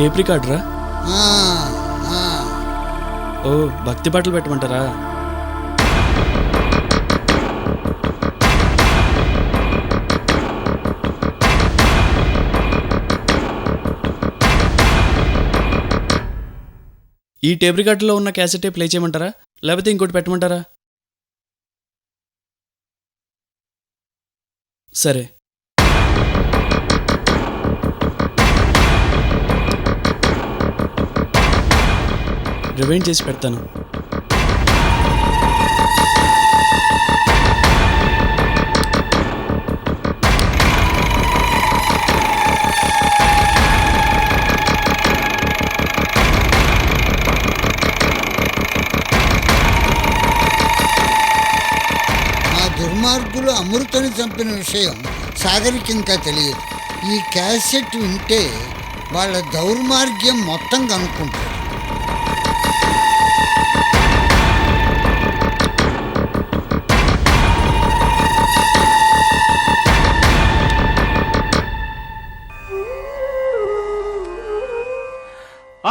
Tape రికార్డరా? ఆ, ఆ. ఓ, భక్తి పాటలు పెట్టమంటారా? ఈ టేప్ రికార్డులో ఉన్న క్యాసెట్ ప్లే చేయమంటారా, లేకపోతే ఇంకోటి పెట్టమంటారా? సరే. రివైండ్ చేసి పెడతాను. దుర్మార్గులు అమృతని చంపిన విషయం సాగర్కి ఇంకా తెలియదు. ఈ క్యాసెట్ వింటే వాళ్ళ దౌర్మార్గ్యం మొత్తం కనుక్కుంటారు.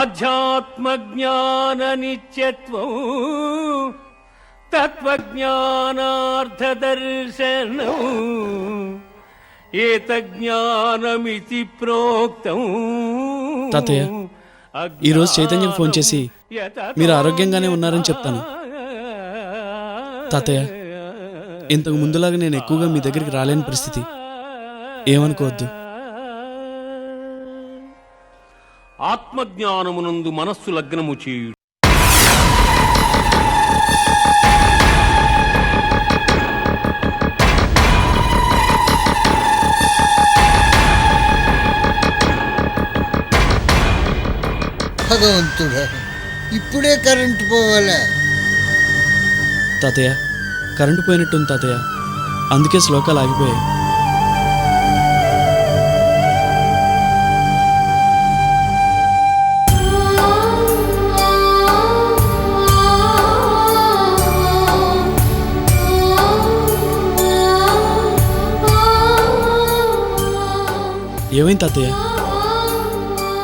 అధ్యాత్మ జ్ఞాన నిత్యత్వం తత్వజ్ఞానార్థదర్శనం ఏతజ్ఞానమితి ప్రోక్తం. తాతయ్య, ఈరోజు చైతన్యం ఫోన్ చేసి మీరు ఆరోగ్యంగానే ఉన్నారని చెప్తాను. తాతయ్య, ఇంతకు ముందులాగా నేను ఎక్కువగా మీ దగ్గరికి రాలేని పరిస్థితి, ఏమనుకోవద్దు. ఆత్మజ్ఞానమునందు మనస్సు లగ్నము చేయుడు. భగవంతుడా, ఇప్పుడే కరెంటు పోవాలా? తాతయ్య, కరెంటు పోయినట్టుంది తాతయ్య, అందుకే శ్లోకాలు ఆగిపోయాయి. ఏమైంది తాతయ్య?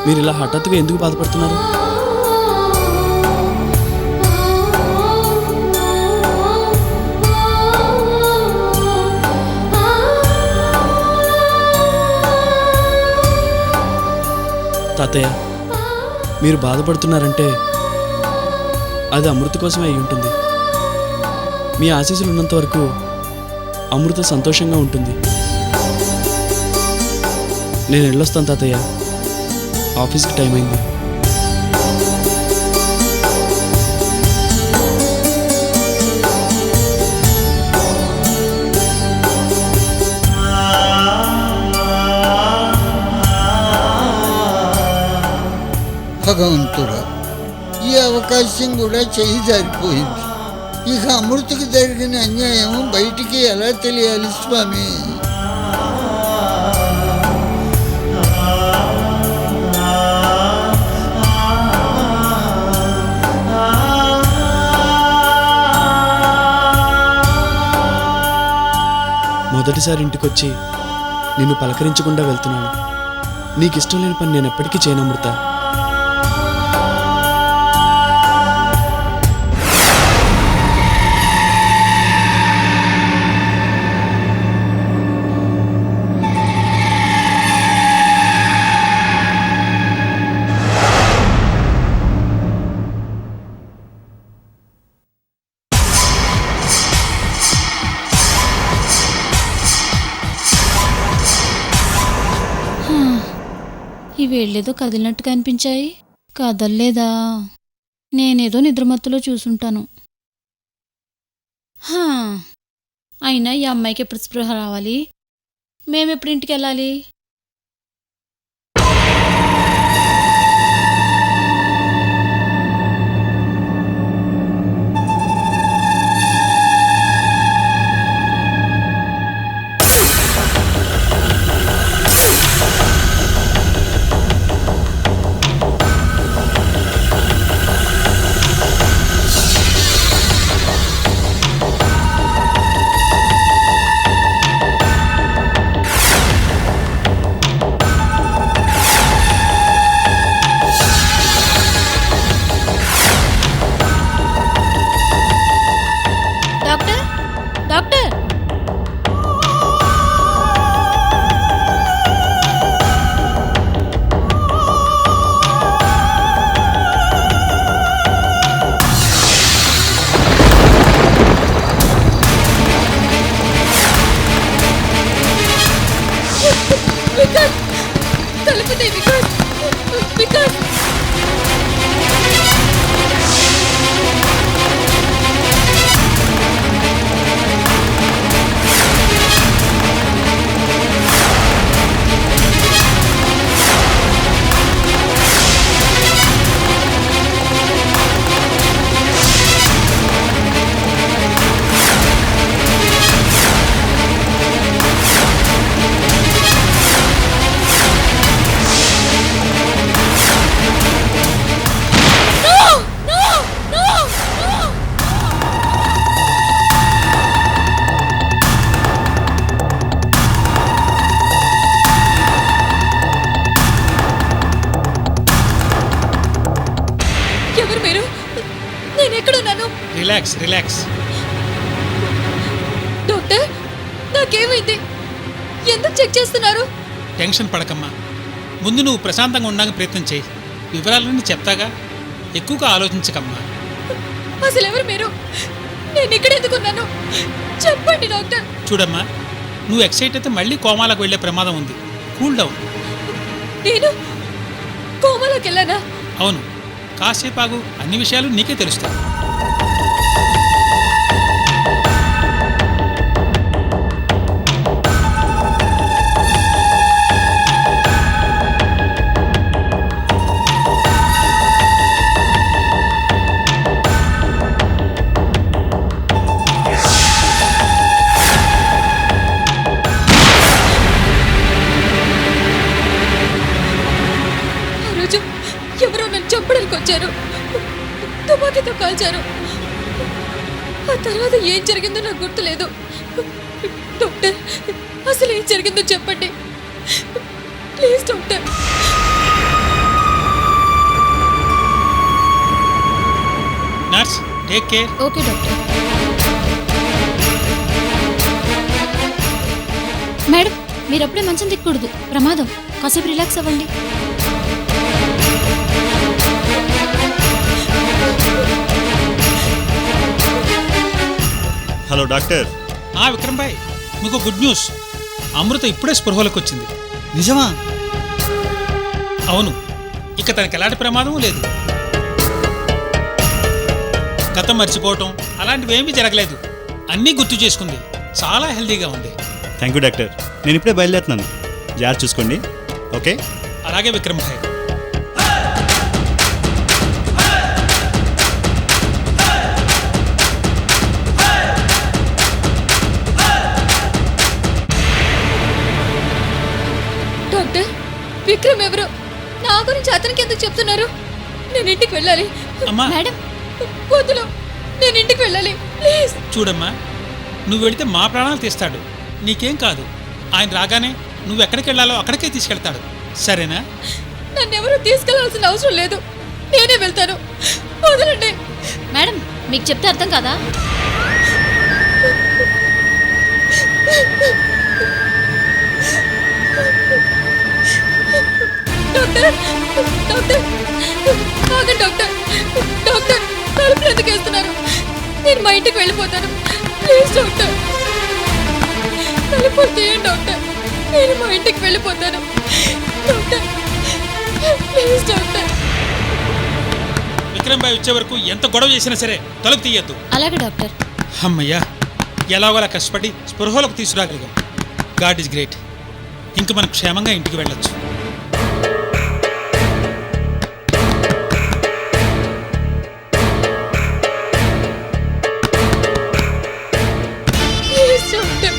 మీరు ఇలా హఠాత్తుగా ఎందుకు బాధపడుతున్నారు? తాతయ్య, మీరు బాధపడుతున్నారంటే అది అమృత కోసమే అయి ఉంటుంది. మీ ఆశీస్సులు ఉన్నంత వరకు అమృత సంతోషంగా ఉంటుంది. నేను వెళ్ళొస్తాను తాతయ్య, ఆఫీస్కి టైం అయింది. భగవంతుడా, ఈ అవకాశం కూడా చేయి జారిపోయింది. ఇక అమృతకి జరిగిన అన్యాయం బయటికి ఎలా తెలియాలి స్వామి? మొదటిసారి ఇంటికొచ్చి నిన్ను పలకరించకుండా వెళ్తున్నాను. నీకు ఇష్టం లేని పని నేను ఎప్పటికీ చేయను అమృత. ఇవేళ్ళేదో కదిలినట్టుగా అనిపించాయి. కదల్లేదా? నేనేదో నిద్రమత్తులో చూసుంటాను. అయినా ఈ అమ్మాయికి ఎప్పుడు స్పృహ రావాలి? మేమెప్పుడు ఇంటికి వెళ్ళాలి? తలుపు తీ వికాస్. వికాస్ ఎవరు మీరు? నేను ఎక్కడున్నాను? Relax relax. డాక్టర్ నాకేమైంది? ఎందుకు చెక్ చేస్తున్నారు? టెన్షన్ పడకమ్మా. ముందు నువ్వు ప్రశాంతంగా ఉండడానికి ప్రయత్నం చేయి. వివరాలన్నీ చెప్తాగా, ఎక్కువగా ఆలోచించకమ్మా. అసలు ఎవరు మీరు? నేను ఇక్కడ ఎందుకున్నాను? చెప్పండి డాక్టర్. చూడమ్మా, నువ్వు ఎక్సైట్ అయితే మళ్ళీ కోమాలకు వెళ్ళే ప్రమాదం ఉంది. Cool down. నేను కోమలోకి వెళ్ళానా? అవును, కాసేపు ఆగు, అన్ని విషయాలు నీకే తెలుస్తాయి. ఆ రోజు ఎవరో నన్ను చంపడానికి వచ్చారు. తుపాకీతో కాల్చారు. ఆ తర్వాత ఏం జరిగిందో నాకు గుర్తులేదు. డాక్టర్ అసలు ఏం జరిగిందో చెప్పండి please doctor. Nurse, take care. Okay doctor. Madam, మీరు అప్పుడే మంచం దిక్కకూడదు, ప్రమాదం. కాసేపు రిలాక్స్ అవ్వండి. Hello doctor. విక్రమ్ భాయ్, మీకు గుడ్ న్యూస్. అమృత ఇప్పుడే స్పృహలోకి వచ్చింది. నిజమా? అవును, ఇక తనకి ఎలాంటి ప్రమాదం లేదు. గతం మర్చిపోవటం అలాంటివి ఏమీ జరగలేదు. అన్నీ గుర్తు చేసుకుంది. చాలా హెల్దీగా ఉంది. Thank you doctor. నేను ఇప్పుడే బయలుదేరుతున్నాను. జాగ్రత్త చూసుకోండి. ఓకే. అలాగే విక్రమ్ భాయ్. డాక్టర్ విక్రమ్ ఎవరు? నా గురించి అతనికి ఎందుకు చెప్తున్నారు? నేను ఇంటికి వెళ్ళాలి. అమ్మా, మేడం, వదులు, నేను ఇంటికి వెళ్ళాలి ప్లీజ్. చూడమ్మా, నువ్వు వెళితే మా ప్రాణాలు తీస్తాడు. నీకేం కాదు. ఆయన రాగానే నువ్వు ఎక్కడికి వెళ్ళాలో అక్కడికే తీసుకెళ్తాడు. సరేనా? నన్ను ఎవరు తీసుకెళ్లాల్సిన అవసరం లేదు. నేనే వెళ్తాను. వదలండి. మేడం, మీకు చెప్తే అర్థం కాదా? డాక్టర్ డాక్టర్ ఆగండి డాక్టర్. డాక్టర్ తలుపులు ఎందుకు వేస్తున్నారు? నేను మా ఇంటికి వెళ్ళిపోతాను ప్లీజ్ డాక్టర్. తలుపులు తీయండి డాక్టర్. నేను మా ఇంటికి వెళ్ళిపోతాను డాక్టర్ ప్లీజ్ డాక్టర్. విక్రమ్ భాయ్ వచ్చే వరకు ఎంత గొడవ చేసినా సరే తలుపు తీయద్దు. అలాగే డాక్టర్. అమ్మయ్యా, ఎలాగోలా కష్టపడి స్పృహలోకి తీసుకురాగలిగాం. God is great. ఇంక మనం క్షేమంగా ఇంటికి వెళ్ళొచ్చు. Please doctor.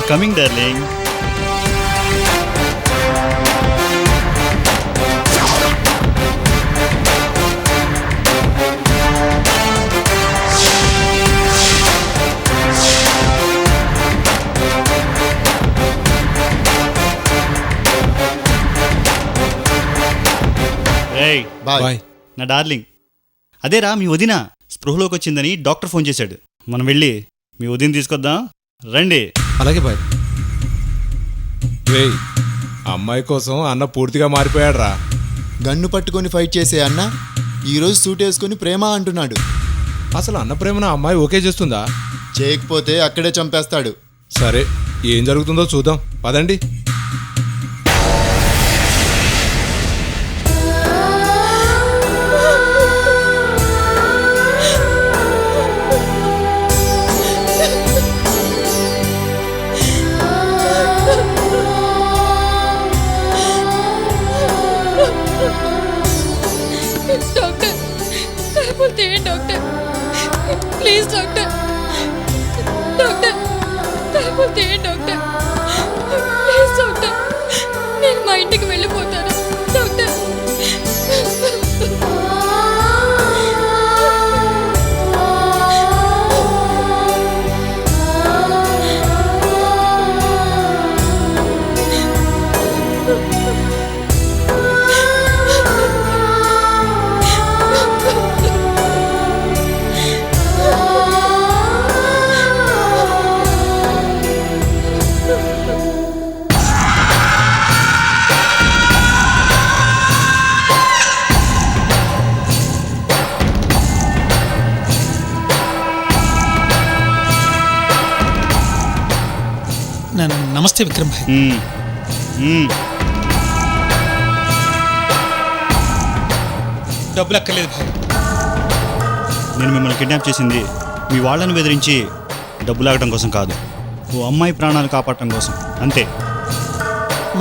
Coming darling. రేయ్ బాయ్. నా డార్లింగ్, అదేరా మీ వదిన స్పృహలోకి వచ్చిందని డాక్టర్ ఫోన్ చేశాడు. మనం వెళ్ళి మీ వదిన తీసుకొద్దాం రండి. అలాగే బాయ్. రేయ్, అమ్మాయి కోసం అన్న పూర్తిగా మారిపోయాడు రా. గన్ను పట్టుకొని ఫైట్ చేసే అన్న ఈరోజు సూట్ వేసుకొని ప్రేమ అంటున్నాడు. అసలు అన్న ప్రేమను ఆ అమ్మాయి ఓకే చేస్తుందా? చేయకపోతే అక్కడే చంపేస్తాడు. సరే, ఏం జరుగుతుందో చూద్దాం పదండి. డాక్టర్ తలుపులు తీయండి డాక్టర్, ప్లీజ్ డాక్టర్. డాక్టర్ తలుపులు తీయండి డాక్టర్, ప్లీజ్ డాక్టర్. నేను మా ఇంటికి వెళ్ళిపోతాను డాక్టర్. నమస్తే విక్రమ్ భాయ్. డబ్బులు అక్కర్లేదు భాయ్. నేను మిమ్మల్ని కిడ్నాప్ చేసింది మీ వాళ్ళని బెదిరించి డబ్బులు ఆగటం కోసం కాదు, ఓ అమ్మాయి ప్రాణాలు కాపాడటం కోసం అంతే.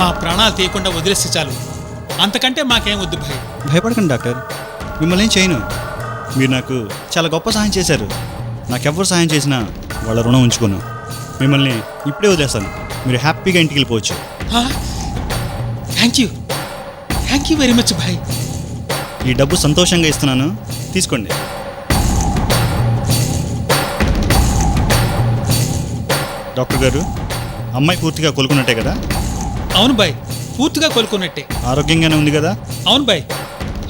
మా ప్రాణాలు తీయకుండా వదిలేస్తే చాలు, అంతకంటే మాకేం వద్దు భాయ్. భయపడకండి డాక్టర్, మిమ్మల్ని ఏం చేయను. మీరు నాకు చాలా గొప్ప సహాయం చేశారు. నాకెవ్వరు సహాయం చేసినా వాళ్ళ రుణం ఉంచుకోను. మిమ్మల్ని ఇప్పుడే వదిలేస్తాను, మీరు హ్యాపీగా ఇంటికి వెళ్ళిపోవచ్చు. థ్యాంక్ యూ వెరీ మచ్ భాయ్. ఈ డబ్బు సంతోషంగా ఇస్తున్నాను, తీసుకోండి. డాక్టర్ గారు, అమ్మాయి పూర్తిగా కోలుకున్నట్టే కదా? అవును బాయ్, పూర్తిగా కోలుకున్నట్టే. ఆరోగ్యంగానే ఉంది కదా? అవును boy,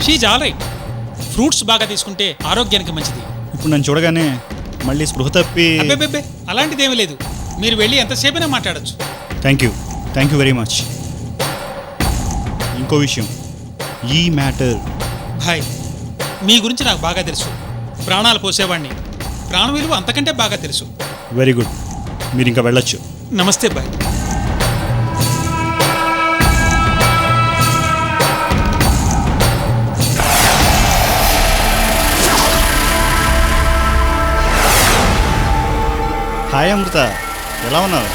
she's all right. Fruits బాగా తీసుకుంటే ఆరోగ్యానికి మంచిది. ఇప్పుడు నన్ను చూడగానే మళ్ళీ స్పృహ తప్పి... అబ్బే అలాంటిదేమీ లేదు, మీరు వెళ్ళి ఎంతసేపైనా మాట్లాడచ్చు. Thank you very much. ఇంకో విషయం, ఈ మ్యాటర్... భాయ్, మీ గురించి నాకు బాగా తెలుసు. ప్రాణాలు పోసేవాడిని, ప్రాణ విలువ అంతకంటే బాగా తెలుసు. వెరీ గుడ్, మీరు ఇంకా వెళ్ళొచ్చు. నమస్తే బాయ్. హాయ్ అమృత, ఎలా ఉన్నావు?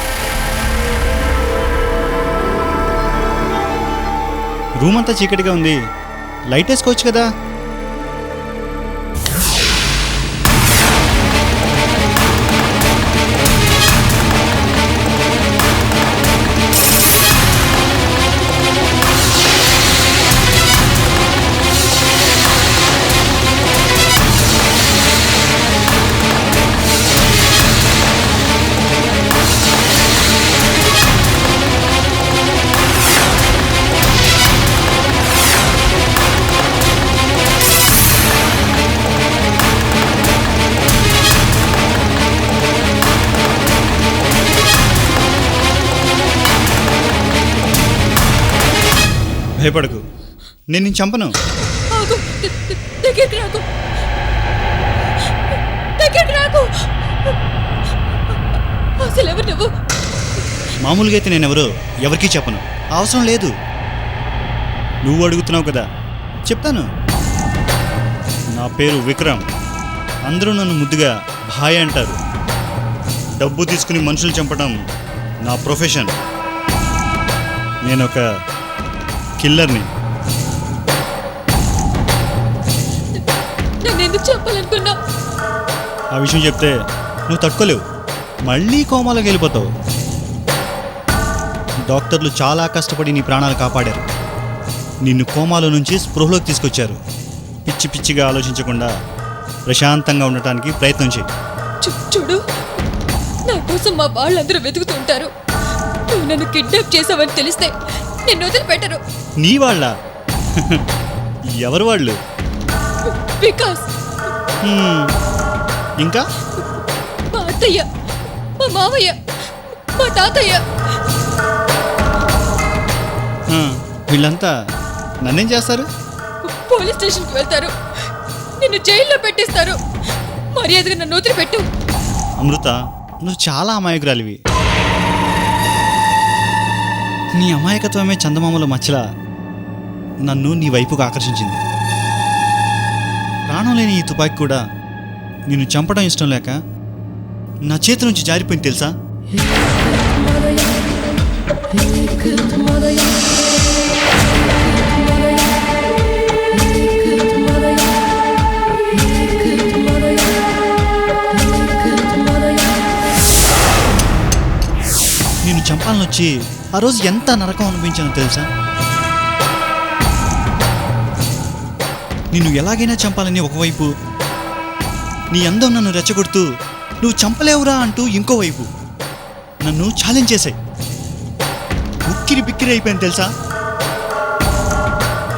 రూమ్ అంతా చీకటిగా ఉంది, లైట్ వేసుకోవచ్చు కదా? భయపడకు, నేను నిన్ను చంపను. ఆగు, దగ్గరికి రాకు, దగ్గరికి రాకు. అసలు ఎవరు నువ్వు? మామూలుగా అయితే నేనెవరో ఎవరికీ చెప్పను, అవసరం లేదు. నువ్వు అడుగుతున్నావు కదా, చెప్తాను. నా పేరు విక్రమ్, అందరూ నన్ను ముద్దుగా భాయ్ అంటారు. డబ్బు తీసుకుని మనుషులు చంపడం నా ప్రొఫెషన్. నేను ఒక కిల్లర్ని. నన్ను ఎందుకు చెప్పాలనుకున్నా? ఆ విషయం చెప్తే నువ్వు తట్టుకోలేవు, మళ్ళీ కోమాలోకి వెళ్ళిపోతావు. డాక్టర్లు చాలా కష్టపడి నీ ప్రాణాలు కాపాడారు. నిన్ను కోమాలో నుంచి స్పృహలోకి తీసుకొచ్చారు. పిచ్చి పిచ్చిగా ఆలోచించకుండా ప్రశాంతంగా ఉండటానికి ప్రయత్నం చేయి. చూడు, నా కోసం మా వాళ్ళందరూ వెతుకుతూ ఉంటారు. నువ్వు నన్ను కిడ్నాప్ చేసావని తెలిస్తే నిన్ను వదిలిపెట్టరు. నీ వాళ్ళ? ఎవరు వాళ్ళు? వికాస్, ఇంకా మా అత్తయ్య, మా మావయ్య, మా తాతయ్య. వీళ్ళంతా నన్నేం చేస్తారు? పోలీస్ స్టేషన్కి వెళ్తారు, నిన్ను జైల్లో పెట్టిస్తారు. మర్యాదగా నన్ను వదిలిపెట్టు. అమృత, నువ్వు చాలా అమాయకురాలివి. నీ అమాయకత్వమే చందమామల మచ్చలా నన్ను నీ వైపుకు ఆకర్షించింది. ప్రాణం లేని ఈ తుపాకీ కూడా నిన్ను చంపడం ఇష్టం లేక నా చేతి నుంచి జారిపోయింది తెలుసా? నిన్ను చంపాలని వచ్చి ఆ రోజు ఎంత నరకం అనిపించానో తెలుసా? నిన్ను ఎలాగైనా చంపాలని ఒకవైపు, నీ అందం నన్ను రెచ్చగొడుతూ నువ్వు చంపలేవురా అంటూ ఇంకోవైపు నన్ను ఛాలెంజ్ చేశాయి. ఉక్కిరి బిక్కిరి అయిపోయాను తెలుసా?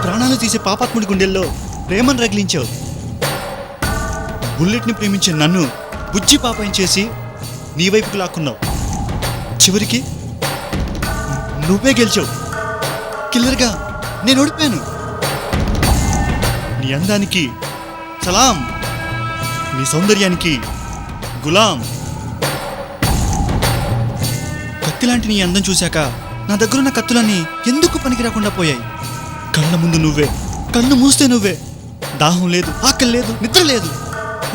ప్రాణాలు తీసే పాపాత్ముడి గుండెల్లో ప్రేమను రగిలించావు. బుల్లెట్ని ప్రేమించే నన్ను బుజ్జి పాపాయం చేసి నీ వైపుకు లాక్కున్నావు. చివరికి నువ్వే గెలిచావు. కిల్లర్గా నేను ఓడిపోయాను. నీ అందానికి సలాం, నీ సౌందర్యానికి గులాం. కత్తిలాంటి నీ అందం చూశాక నా దగ్గరున్న కత్తులన్నీ ఎందుకు పనికి రాకుండా పోయాయి? కళ్ళ ముందు నువ్వే, కన్ను మూస్తే నువ్వే. దాహం లేదు, ఆకలి లేదు, నిద్ర లేదు.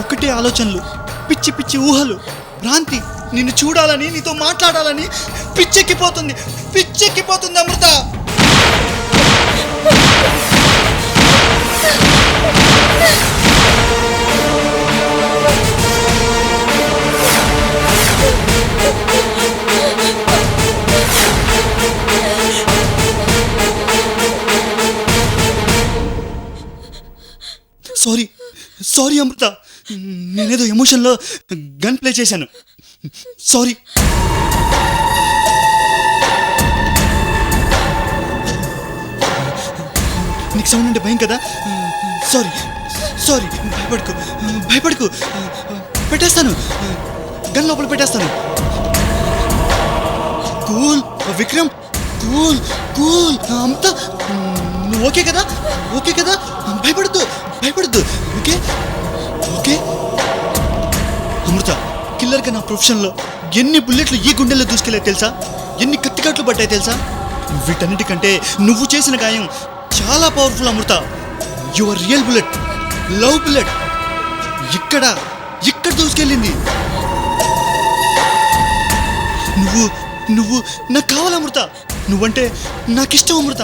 ఒక్కటే ఆలోచనలు, పిచ్చి పిచ్చి ఊహలు, భ్రాంతి. నిన్ను చూడాలని, నీతో మాట్లాడాలని పిచ్చెక్కిపోతుంది, పిచ్చెక్కిపోతుంది అమృత. సారీ సారీ అమృత, నేనేదో ఎమోషన్లో గన్ ప్లే చేశాను. సారీ. నీకు సౌండ్ అంటే భయం కదా? Sorry sorry. భయపడుకు భయపడుకు, పెట్టేస్తాను, గన్ లోపల పెట్టేస్తాను. Cool Vikram, cool cool. Amrita, నువ్వు ఓకే కదా? ఓకే కదా? భయపడద్దు భయపడద్దు. Okay okay. అమృత, కిల్లర్గా నా ప్రొఫెషన్లో ఎన్ని బుల్లెట్లు ఈ గుండెల్లో దూసుకెళ్ళాయి తెలుసా? ఎన్ని కత్తికాట్లు పడ్డాయి తెలుసా? వీటన్నిటికంటే నువ్వు చేసిన గాయం చాలా powerful Amrita. Your real bullet, love bullet ఇక్కడ ఇక్కడ దూసుకెళ్ళింది. నువ్వు నువ్వు నాకు కావాలి అమృత. నువ్వంటే నాకు ఇష్టం అమృత.